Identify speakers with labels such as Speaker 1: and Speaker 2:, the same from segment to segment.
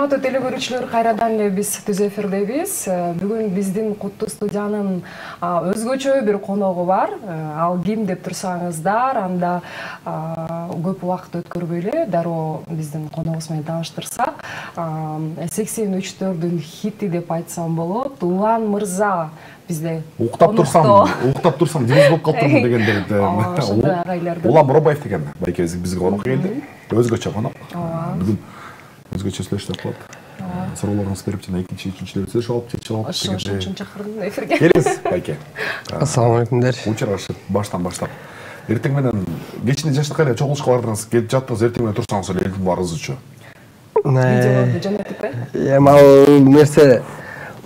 Speaker 1: Саламатты теле көрүүчүлөр, кайрадан эле биз түз эфирдебиз. Бүгүн биздин куттуу студиянын өзгөчө бир коногу бар. Ал ким деп турсаңыздар, анда көп убакыт өткөрбөй эле дароо биздин коногубуз менен тааныштырсак, 83-төрдүн хити деп айтсам болот. Улан мырза бизде
Speaker 2: уктап турсам жеңиз болуп калыптырмын дегендер. Улан Боробаев деген байкебиз бизге конокко келди. Өзгөчө конок. Бүгүн өзгөчө сүйлөшүп калат. Суроолоруңузду берип жана үчүнчүлөр сөз алып,
Speaker 1: Ошон үчүн чакырдым эфирге.
Speaker 2: Келиңиз, байке.
Speaker 3: Ассаламу алейкумдер.
Speaker 2: Учурашып баштан баштап. Эртең менен кечинде жаштыкка эле чогулушка бардыңыз, келип жаттыңыз, эртең менен турсаңыз эле элдин баары ызычу.
Speaker 1: Видеолорду жөнөтүп,
Speaker 3: Ал нерсе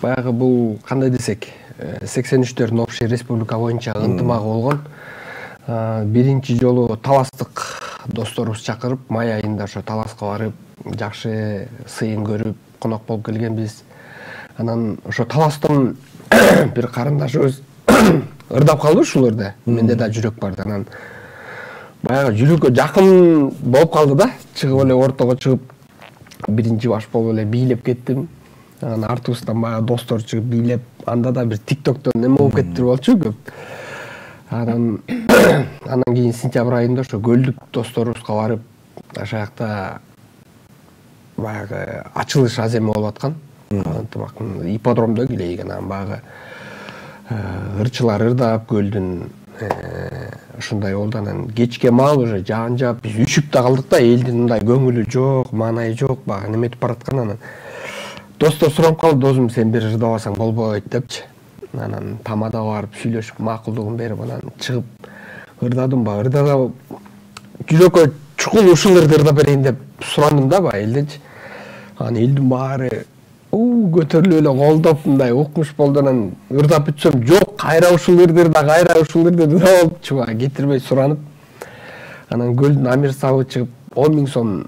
Speaker 3: баягы бул кандай десек, 83-төрдүн общий республика боюнча ынтымагы болгон. Биринчи жолу таластык досторубуз чакырып, май айында ошо таласка барып, жакшы сыйын көрүп, конок болуп келгенбиз. Анан ошо таластан бир карындашыбыз ырдап калды ушул жерде. Менде да жүрөк бар. Анан баягы жүрөккө жакын болуп калды да. Чыгып эле ортого чыгып, биринчи баш болуп эле бийлеп кеттим. Анан артыбыздан баягы достор чыгып бийлеп, анда да бир TikToктон неме болуп кеттир болчу көп. Анан кийин сентябрь айында ошо көлдүк досторубузга барып, ошол жакта баягы ачылыш аземе болуп аткан. Ынтымактын ипподромдо килейген, анан баягы ырчылар ырдап көлдүн ушундай болду. Анан кечке маал уже жаан жаап, биз үшүп да калдык да, элдин мындай көңүлү жок, маанайы жок, баягы неметип бараткан. Анан достор сурап калды, досум сен бир ырдабасаң болбойт депчи. Анан тамадага барып сүйлөшүп, макулдугун берип, анан чыгып ырдадым ба, ырдадым. Жүрөккө чукул ушул ырды ырдап берейин деп сурандым да ба элденчи. Анан элдин баары көтөрүлүп эле колдоп мындай укмуш болду. Анан ырдап бүтсөм, жок, кайра ушул ырды ырда, кайра ушул ырды ырда болупчу ба, кетирбей суранып. Анан көлдүн амирсабы чыгып 10 000 сом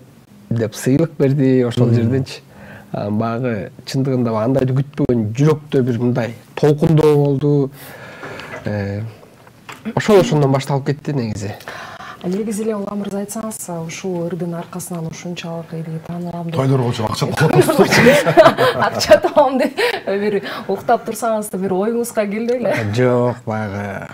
Speaker 3: деп сыйлык берди ошол жерденчи. Баягы чындыгында андайды күтпөгөн, жүрөктө бир мындай толкундоо болду. Ошондон башталып кетти негизи.
Speaker 1: Негизи эле Улан мырза айтсаңыз, ушул ырдын аркасынан ушунчалык элге таанылам деп.
Speaker 2: Тойлорго үчүн акча табам.
Speaker 1: Акча табам деп бир уктап турсаңыз да бир оюңузга келди эле.
Speaker 3: Жок, баягы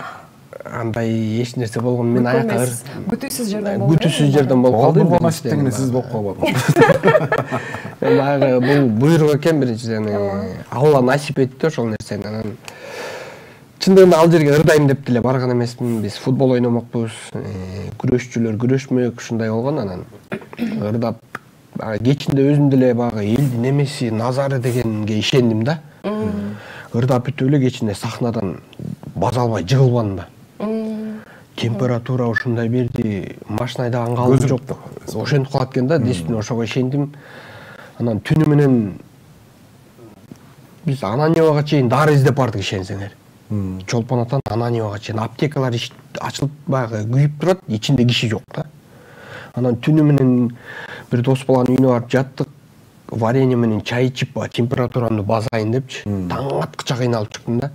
Speaker 3: андай эч нерсе болгон. Мен аякка
Speaker 1: бүтүсүз жерден болду.
Speaker 3: Бүтүсүз жерден болуп калды.
Speaker 2: Бул насиптеңиз сиз болуп калбадыңыз.
Speaker 3: Баягы бул буйрук экен биринчиден. Алла насип этти ошол нерсени. Анан чындыгында ал жерге ырдайм деп деле барган эмесмин. Биз футбол ойномокпуз, күрөшчүлөр күрөшмөк, ушундай болгон. Анан ырдап кечинде өзүм деле баягы элдин немеси, назары дегенге ишендим да. Ырдап бүтүп эле кечинде сахнадан база албай жыгылбадым да. Температура ушундай берди, машина айдаган калым жок. Ошентип калат экен да, действительно ошого ишендим. Анан түнү менен биз Ананьевага чейин дары издеп бардык, ишенсеңер. Чолпон атан Ананьевага чейин аптекалар ачылып баягы күйүп турат, ичинде киши жок да. Анан түнү менен бир дос баланын үйүнө барып жаттык, варенье менен чай ичип, температурамды базайын депчи, таң аткыча кыйналып чыктым да.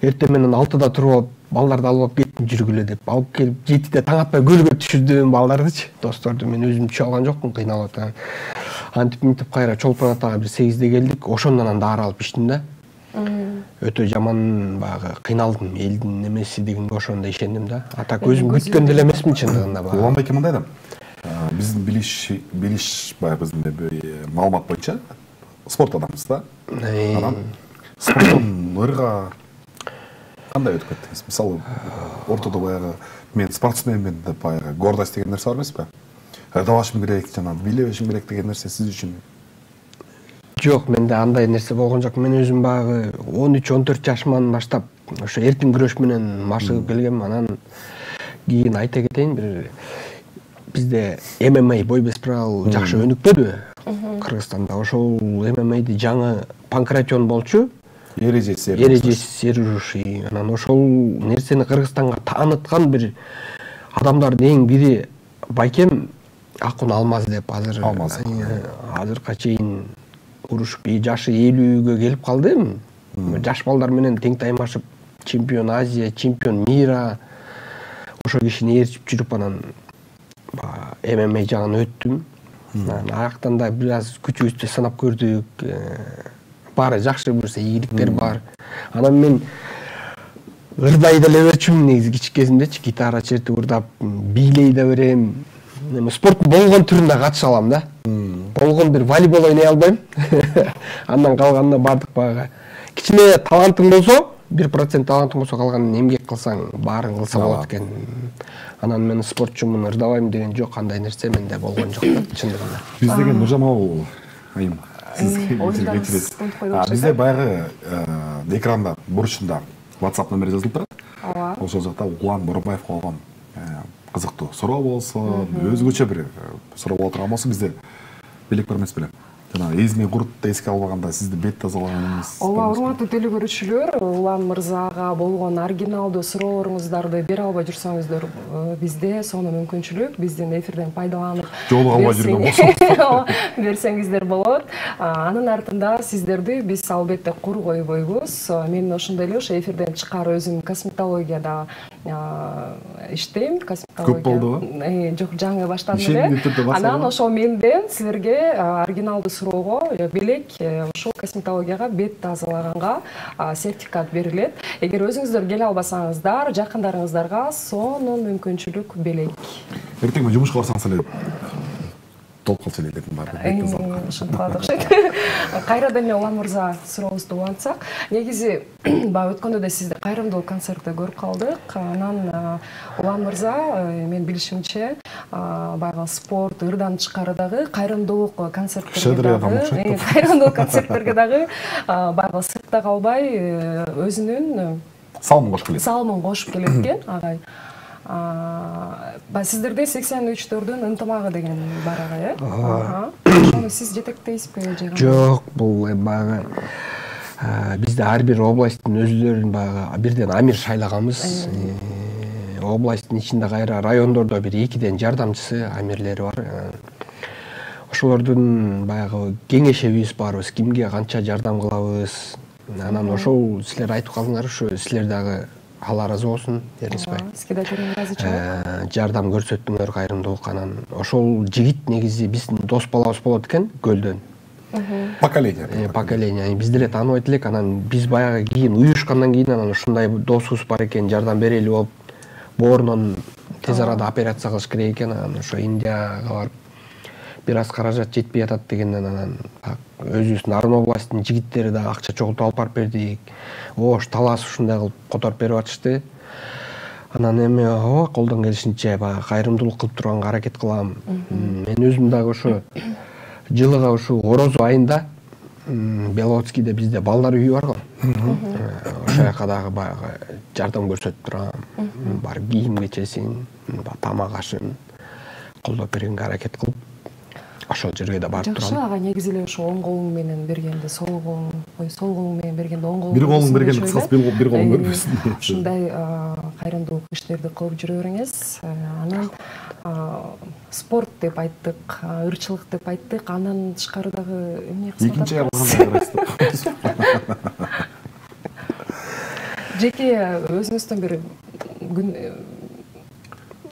Speaker 3: Эртең менен 6-да туруп алып, балдарды алып кеттим жүргүлө деп. Алып келип 7-де таң атпай көлгө түшүрдүм балдардычы, досторду. Мен өзүм түшө алган жокмун, кыйналып атам. Антип мынтип кайра Чолпон атага бир 8-де келдик. Ошондон анан дары алып иштим да. Өтө жаман баягы кыйналдым. Элдин немеси дегенге ошондо ишендим да. Ата көзүм күткөн деле эмесмин чындыгында баягы.
Speaker 2: Улан байке мындай да. Биздин билиш баягы биздин маалымат боюнча спорт адамбыз да. Анан спорттон ырга кандай өтүп кеттиңиз? Мисалы, ортодо баягы мен спортсменмин деп баягы гордость деген нерсе бар эмеспи? Ырдабашым керек, жана бийлебешим керек деген нерсе сиз үчүн?
Speaker 3: Жок, менде андай нерсе болгон жок. Мен өзүм баягы 13-14 жашыман баштап ошо эркин күрөш менен машыгып келгем. Анан кийин айта кетейин, бир бизде ММА бой без правил жакшы өнүкпөдү Кыргызстанда. Ошол ММА'ды жаңы Панкратион болчу. Эрежеси серуши. Анан ошол нерсени Кыргызстанга тааныткан бир адамдардын эң бири байкем Акун Алмаз деп. Азыркыга чейин урушуп, жашы 50-гө келип калды эми. Жаш балдар менен тең таймашып, чемпион Азия, чемпион мира. Ошол кишини ээрчип жүрүп, анан ММА жагына өттүм. Аяқтан да біраз күчүбүздү сынап көрдүк. Баары жакшы буюрса ийгиликтер бар. Анан мен ырдай деле берчүмүн негизи кичик кезимдечи, гитара чертип ырдап, бийлей да берем. Спорттун болгон түрүндө катыша алам да. Болгон бир волейбол ойнай албайм. Андан калганына бардык багы. Кичине талантың болсо, 1% талантың болсо калганын эмгек кылсаң, баарын кылса болот экен. Анан мен спортчумун, ырдабайм деген жок, кандай нерсе менде болгон жок да, чындыгында.
Speaker 2: Биз деген Нуржамал айым. Бизде баягы экранда бурчунда WhatsApp номер жазылып турат. Ошол жакта Улан Боронбаев койгон кызыктуу суроо болсо, өзгөчө бир суроо боло турган болсо бизде белек бар эмес беле? Жана эзиме курутты эске албаганда сизди бет тазалаганыңыз.
Speaker 1: Ооба, урматтуу телекөрүүчүлөр, Улан мырзага болгон оригиналдуу суроолоруңуздарды бере албай жүрсөңүздөр, бизде сону мүмкүнчүлүк биздин эфирден пайдаланып
Speaker 2: жолуга албай жүргөн болсо
Speaker 1: берсеңиздер болот. Анын артында сиздерди биз албетте кур койбойбуз. Мен ошондой эле ошо эфирден чыккар өзүм косметологияда иштейм.
Speaker 2: Көп болдубу?
Speaker 1: Жок, жаңы баштадым эле. Анан ошол менден силерге оригиналдуу суроого белек ошол косметологияга бет тазалаганга сертификат берилет. Эгер өзүңүздөр келе албасаңыздар, жакындарыңыздарга сонун мүмкүнчүлүк белек.
Speaker 2: Эртең жумушка барсаңыз эле толуп калса эле дедим бар.
Speaker 1: Ошентип калат окшойт. Кайрадан эле Улан мырза сурообузду улантсак, негизи баягы өткөндө да сизди кайрымдуулук концертте көрүп калдык. Анан Улан мырза, мен билишимче, баягы спорт, ырдан тышкары дагы кайрымдуулук концерттерге дагы баягы сыртта калбай өзүнүн салымын кошуп келет экен, агай. Сиздерде 83-төрдүн ынтымагы деген бар агай, ошону сиз жетектейсизби же?
Speaker 3: Жок, бул баягы бизде ар бир областтын өздөрүн баягы бирден амир шайлаганбыз. Областтын ичинде кайра райондордо бир 2ден жардамчысы, амирлери бар. Ошолордун баягы кеңешебиз барбыз, кимге канча жардам кылабыз. Анан ошол силер айтып калдыңар, ушу силер дагы Алла разы болсун дерсизби?
Speaker 1: Сизге да терең ыраазычылык.
Speaker 3: Жардам көрсөттүңөр, кайрымдуулук. Анан ошол жигит негизи биздин дос балабыз болот экен, Көлдөн. Поколение. Биз деле тааныбайт элек, анан биз баягы кийин уюшкандан кийин анан ушундай досубуз бар экен, жардам берели болуп, боорунан тез арада операция кылыш керек экен. Анан ошо Индияга барып бир аз каражат жетпей атат дегенден анан өзүбүздүн Нарын областынын жигиттери да акча чогултуп алып барып бердик. Ош талас ушундай кылып которуп берип атышты. Анан эми колдон келишинче баягы кайрымдуулук кылып турганга аракет кылам. Мен өзүм дагы ошо жылыга ушу Орозу айында Беловодскийде бизде балдар үйү бар го. Ошол жака дагы баягы жардам көрсөтүп турам. Бар кийим кечесин, тамак ашын колдоп бергенге аракет кылып ошол жерге да барып турам.
Speaker 1: Жакшы, ага негизи эле ошо оң колуң менен бергенде сол колуң менен бергенде оң колуң.
Speaker 2: Бир колуң бергенде кыскасы бир колуң көрбөсүн.
Speaker 1: Ушундай кайрымдуулук иштерди кылып жүрө бериңиз. Анан спорт деп айттык, ырчылык деп айттык, андан тышкары дагы эмне кызмат
Speaker 2: Экинчи кандай
Speaker 1: жеке өзүңүздөн бир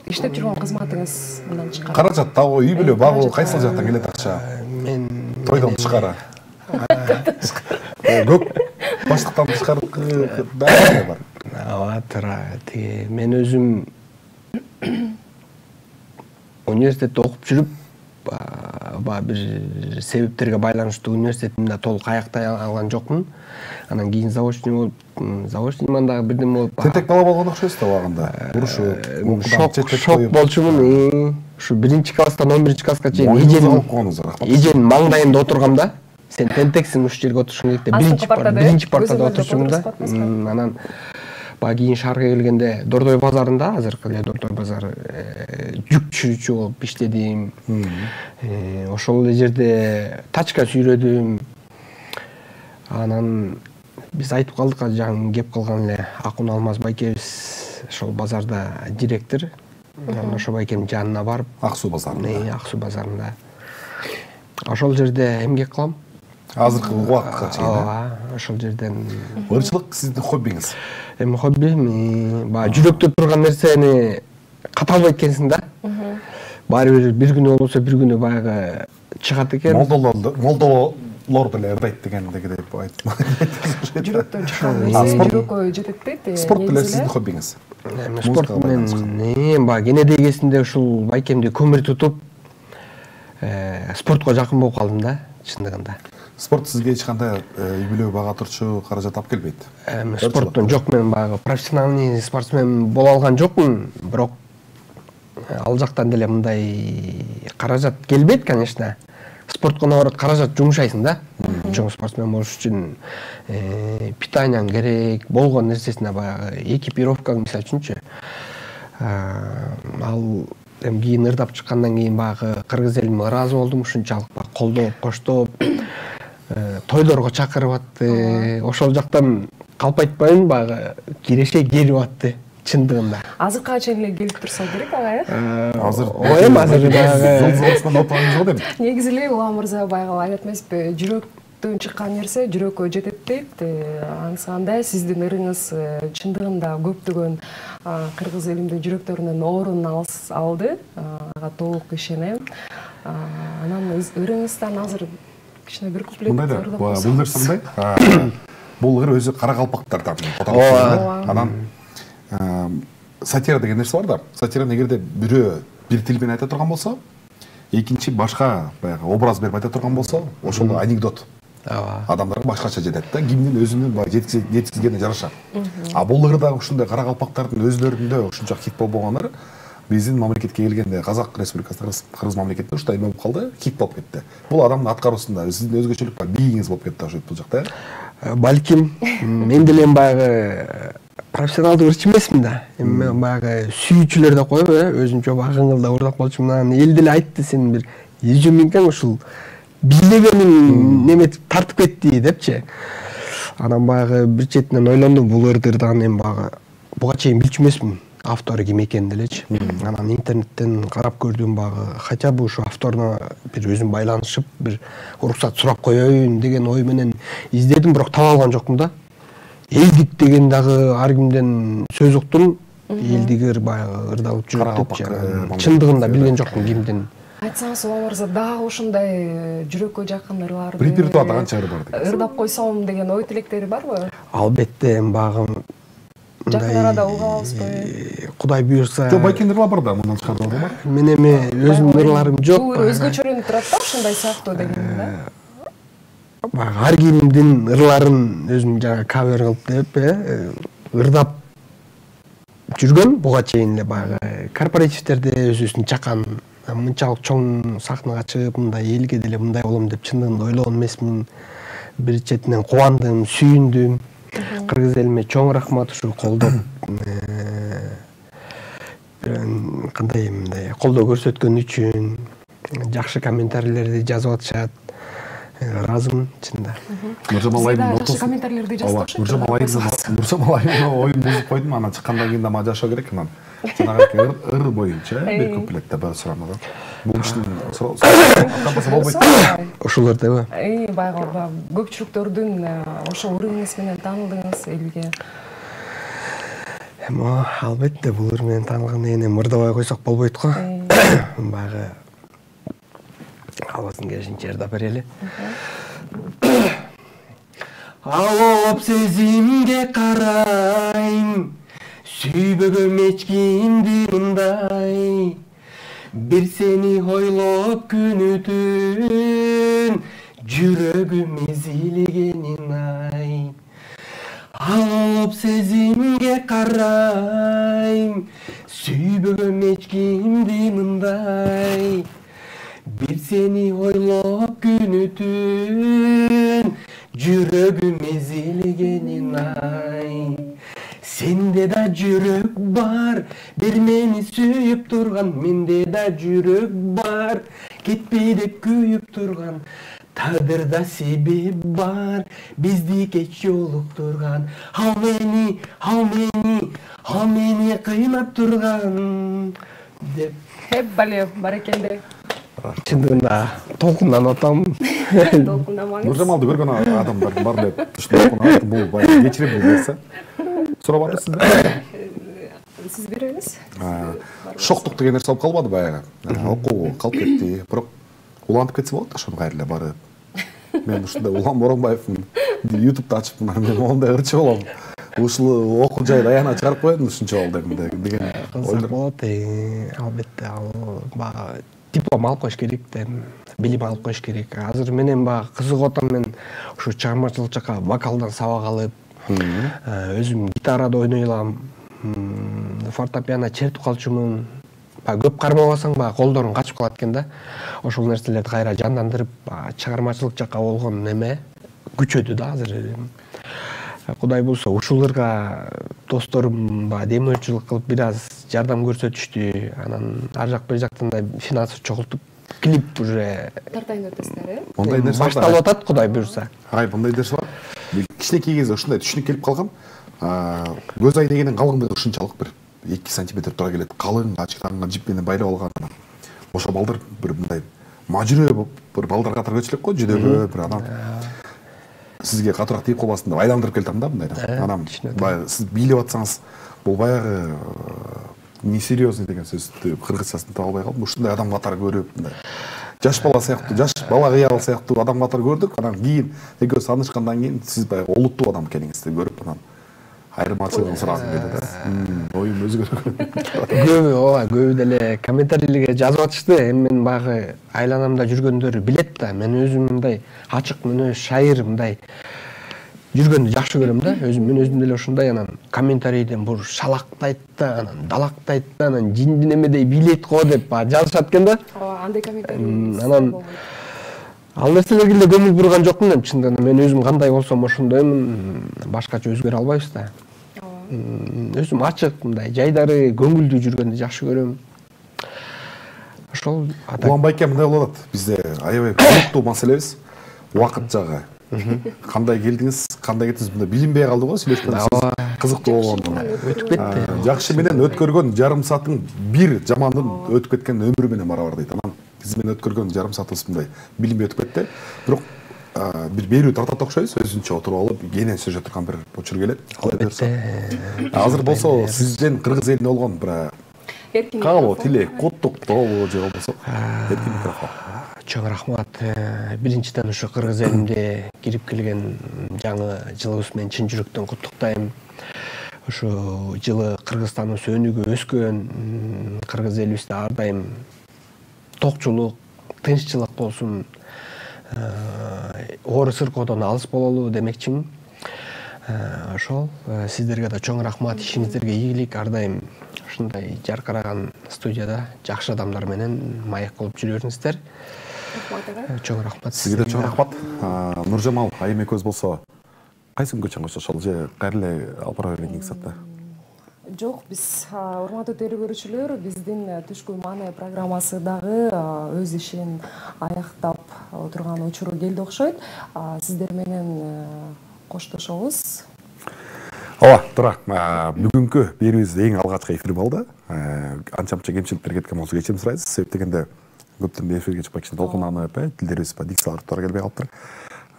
Speaker 1: иштеп жүргөн кызматыңыз мындан тышкары?
Speaker 2: Каражат табуу, үй бүлө багуу кайсыл жактан келет акча?
Speaker 3: Мен
Speaker 2: тойдон тышкары. Көп баштыктан тышкары баары бар.
Speaker 3: Ооба, туура. Мен өзүм университетте окуп жүрүп, бир себептерге байланыштуу университетимде толук аяктай алган жокмун. Анан кийин заочный болуп, заочныйман бирден болуп.
Speaker 2: Тентек бала болгон окшойсуз да убагында. Урушуп,
Speaker 3: шок болчумун. Ушу 1-класстан 11-класска чейин эженин маңдайында отургам да. Сен тентексиң, ушул жерге отурушуң керек деп биринчи партада отурчумун да. Анан кийин шаарга келгенде Дордой базарында, азыркы эле Дордой базары, жүк түшүрүүчү болуп иштедим. Ошол эле жерде тачка сүйрөдүм. Анан биз айтып калдык, жаңы кеп калган эле Акун Алмаз байкебиз ошол базарда директор. Анан ошо байкемдин жанына барып,
Speaker 2: Ак суу базарында.
Speaker 3: Ак суу базарында. Ошол жерде эмгек кылам.
Speaker 2: Азыркы убакытка чейин.
Speaker 3: Ооба, ошол жерден.
Speaker 2: Ырчылык сиздин хоббиңиз?
Speaker 3: Эми хоббим, жүрөктө турган нерсени ката албайт экенсиң да. баары бир күнү болбосо бир күнү баягы чыгат экен.
Speaker 2: Молдолор деле ырдайт дегендегидей айтып.
Speaker 1: Жүрөктөн чыккан нерсе жүрөккө жетет дейт.
Speaker 2: Спорт деле сиздин хоббиңиз?
Speaker 3: Спорт менен баягы кенеде кезинде ушул байкемди көмүр тутуп спортко жакын болуп калдым да, чындыгында.
Speaker 2: Спорт сизге эч кандай үй бүлө бага турчу каражат алып келбейт?
Speaker 3: Спорттон жок, мен баягы профессиональный спортсмен боло алган жокмун, бирок ал жактан деле мындай каражат келбейт, конечно. Спортко наоборот каражат жумшайсың да. Чоң спортсмен болуш үчүн питанияң керек, болгон нерсесине баягы экипировкаң мисалы үчүнчү. Ал эми кийин ырдап чыккандан кийин баягы кыргыз элим ыраазы болдум, ушунчалык колдоп, коштоп, тойлорго чакырып атты. Ошол жактан калп айтпайм, баягы киреше келип атты. Чындыгында.
Speaker 1: Азыркыга чейин эле келип турса керек ага,
Speaker 2: Азыр
Speaker 3: азыр
Speaker 2: баягы
Speaker 1: негизи эле Улам мырза баягы айтат эмеспи, жүрөктөн чыккан нерсе жүрөккө жетет дейт. Аңсагандай сиздин ырыңыз чындыгында көптөгөн кыргыз элимдин жүрөктөрүнөн орун алды. Ага толук ишенем. Анан ырыңыздан азыр кичине бир куплет
Speaker 2: ырдап койсоңуз. Бул нерсе мындай. Бул ыр өзү кара калпактардан которулган. Анан сатира деген нерсе бар да. Сатира эгерде бирөө бир тил менен айта турган болсо, экинчи башка баягы образ берип айта турган болсо, ошол анекдот. Адамдарга башкача жетет да, кимдин өзүнүн жеткизгенине жараша. Бул ырда ушундай кара калпактардын өзлөрүндө ушунча хит болбогондор биздин мамлекетке келгенде, Казак Республикасында кыргыз мамлекетинде ушундай эме болуп калды, хит болуп кетти. Бул адамдын аткаруусунда сиздин өзгөчөлүк бар, бийиңиз болуп кетти ошо бул жакта.
Speaker 3: Балким мен деле баягы профессионалдуу ырчы эмесмин да. Эми мен баягы сүйүүчүлөр да коёбу, өзүмчө баягы ыңылдап ырдап болчумун. Эл деле айтты, сен бир изюмингең ушул биздегенин неметип тартып кетти депчи. Анан баягы бир четинен ойлондум, бул ырдырдан эми баягы буга чейин билчү эмесмин автору ким экенин делечи. Анан интернеттен карап көрдүм, баягы хотя бы ушу авторуна бир өзүм байланышып, бир уруксат сурап коеюн деген ой менен издедим, бирок таба алган жокмун да. Элдик деген дагы ар кимден сөз уктум. Элдигер баягы ырдалып жүрөт депчи. Чындыгында билген жокмун кимден.
Speaker 1: Айтсаңыз, Улам мырза, дагы ушундай жүрөккө жакын ырларды
Speaker 2: репертуарда канча ыр бар деген.
Speaker 1: Ырдап койсом деген ой тилектери барбы?
Speaker 3: Албетте, багы
Speaker 1: жакын арада уга албайбы?
Speaker 3: Кудай буйрса.
Speaker 2: Жок, байкен ырлар бар да, мындан чыгарды бар.
Speaker 3: Мен эми өзүмдүн ырларым жок.
Speaker 1: Бул өзгөчөрүнүп турат да, ушундай сыяктуу деген да.
Speaker 3: Ар кимдин ырларын өзүм жана кавер кылып деп ырдап жүргөн буга чейин эле баягы корпоративдерде өзүбүздүн чакан мынчалык чоң сахнага чыгып мындай элге деле мындай болом деп чындыгында ойлогон эмесмин. Бир четинен кубандым, сүйүндүм. Кыргыз элиме чоң рахмат ушул колдоп кандай мындай колдоо көрсөткөн үчүн, жакшы комментарийлерди жазып атышат. Разым чында.
Speaker 1: Жакшы комментарийлерди жазып атышат.
Speaker 2: Нурсам Алайдын оюн бузуп койдум, анан чыккандан кийин да мага жашоо керек, анан жанагы ыр боюнча бир куплетте бир сурамаган. Бул иштин капасы болбойт.
Speaker 3: Ошолордобу?
Speaker 1: Баягы көпчүлүктөрдүн ошол ырыңыз менен таанылдыңыз элге.
Speaker 3: Албетте бул ыр менен таанылган эне ырдабай койсок болбойт го. Баягы албасын келишинче ырдап берели. Алып сезимге карайм, сүйбөгөм эч кимди мындай. Бир сени ойлоп күнү түн, жүрөгүм эзилегенин ай. Алып сезимге карайм, сүйбөгөм эч кимди мындай. Бир сени ойлоп күнү түн, жүрөгүм эзилегенин ай. Сенде да жүрөк бар, бир мени сүйүп турган. Менде да жүрөк бар, кетпей деп күйүп турган. Тагдырда себеп бар, бизди кеч жолуктурган. Ал мени кыйнап турган деп.
Speaker 1: Бале, барекелде.
Speaker 3: Чындыгында толкундан атам.
Speaker 1: Толкундамаңыз.
Speaker 2: Нуржамалды көргөн адамдар бар деп түшүнүп бул баягы кечире бул нерсе. Сурап атасыздар.
Speaker 1: сиз беребиз.
Speaker 2: Шоқтық деген нәрсе алып қалмады баяғы. Оқу қалып кетті. Бірақ уланып кетсе болады ошону кайра барып. Мен ушундай Улан Боронбаевмын. YouTube'да ачыпмын. Мен ондай ырчы болом. Ушул окуу жайды аягына чыгарып коедим ушунча болду деген
Speaker 3: кызык болот. Албетте ал баягы диплом алып коюш керек да, билим алып коюш керек. Азыр менен баягы кызыгып атам мен ушу чыгармачылык жака вокалдан сабак алып, өзүм гитарада ойной алам, фортепиано чертип калчумун. Көп кармабасаң баягы колдоруң качып калат экен да. Ошол нерселерди кайра жандандырып, чыгармачылык жакка болгон неме күчөдү да азыр. Кудай болсо ушуларга досторум демөөрчүлүк кылып бир аз жардам көрсөтүштү. Анан ар жак бир жактан да финансы чогултуп клип уже
Speaker 1: тартайын деп атасыздар,
Speaker 2: Мондай нерсе
Speaker 3: башталып атат, Кудай буйрса.
Speaker 2: Мындай нерсе бар. Кичинекей кезде ушундай түшүнүк келип калгам. Көз айнегенин калыңдыгы ушунчалык бир 2 сантиметр тура келет. Калың ачыктанган жип менен байлап алган. Ошо балдар бир мындай мажүрө бир балдар катары көчүлөк го, жүдөгө бир анан сизге катыраак тийип калбасын деп айландырып келатам да мындай. Анан баягы сиз бийлеп атсаңыз, бул баягы несерьезный деген сөздү кыргызчасын таба албай калдым. Ушундай адам катары көрүп, мындай жаш бала сыяктуу, жаш бала кыял сыяктуу адам катары көрдүк. Анан кийин экөөбүз таанышкандан кийин сиз баягы олуттуу адам экениңизди көрүп, анан айырмачылыгын сурагым келди да. Оюм өзгөргөн.
Speaker 3: Көбү деле комментарийлерге жазып атышты. Эми мен баягы айланамда жүргөндөр билет да. Мен өзүм мындай ачык мүнөз, шайыр мындай жүргөндү жакшы көрөм да. Мен өзүм деле ошондой. Анан комментарийден бур шалактайт да, анан далактайт да, анан жинди немедей бийлейт го деп жазышат экен да.
Speaker 1: Андай комментарий.
Speaker 3: Анан ал нерселерге деле көңүл бурган жокмун эми чындыгында. Мен өзүм кандай болсом ошондоймун. Башкача өзгөрө албайбыз да. Өзүм ачык мындай жайдары көңүлдүү жүргөндү жакшы көрөм. Ошол
Speaker 2: Улан байке мындай болуп атат. Бизде аябай кызыктуу маселебиз убакыт жагы. Кандай келдиңиз, кандай кеттиңиз, мындай билинбей калды го сүйлөшкөнүбүз. Кызыктуу болгону.
Speaker 3: Өтүп кетти.
Speaker 2: Жакшы менен өткөргөн жарым саатың бир жамандын өтүп кеткен өмүрү менен барабар дейт. Анан биз менен өткөргөн жарым саатыбыз мындай билинбей өтүп кетти. Бирок бир берүү тартат окшойбуз, өзүнчө отуруп алып, кенен сөзө турган бир учур келет. Азыр болсо сизден кыргыз элине болгон бир каалоо, тилек, куттуктоо же болбосо эркин микрофон.
Speaker 3: Чоң рахмат. Биринчиден ушу кыргыз элимге кирип келген жаңы жылыбыз менен чын жүрөктөн куттуктайм. Ушу жылы Кыргызстандын сөнүгү өскөн, кыргыз элибизде ар дайым токчулук, тынччылык болсун. Оор сыркоодон алыс бололу демекчимин. Ошол сиздерге да чоң рахмат, ишиңиздерге ийгилик. Ар дайым ушундай жаркыраган студияда жакшы адамдар менен маек болуп жүрө бериңиздер. Чоң рахмат.
Speaker 2: Сизге да чоң рахмат. Нуржамал айым экөөбүз болсо кайсы күнгө чоң ошол же кайра эле алып бара бергениңиз атта?
Speaker 1: Жок, биз урматтуу телекөрүүчүлөр, биздин түшкү маане программасы дагы өз ишин аяктап турган учуру келди окшойт. Сиздер менен коштошобуз.
Speaker 2: Туура. Бүгүнкү берүүбүз эң алгачкы эфир болду. Анча-мынча кемчиликтер кеткен болсо кечирим сурайбыз. Себеп дегенде көптөн эфирге чыкпай кичине толкунанып, тилдерибиз дикциялар туура келбей калыптыр.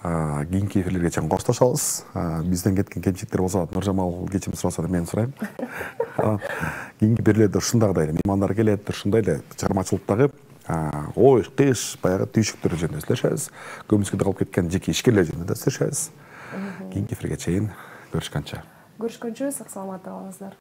Speaker 2: Кийинки эфирлерге чейин коштошобуз. Бизден кеткен кемчиликтер болсо Нуржамал кечирим сураса да мен сурайм. Кийинки берүүлөрдө ушундагыдай меймандар келет, ушундай эле чыгармачылыктагы ой, кыш, баягы түйшүктөр жөнүндө сүйлөшөбүз. Көмүскөдө калып кеткен жеке ишкерлер жөнүндө да сүйлөшөбүз. Кийинки эфирге чейин көрүшкөнчө.
Speaker 1: Сак саламатта болуңуздар.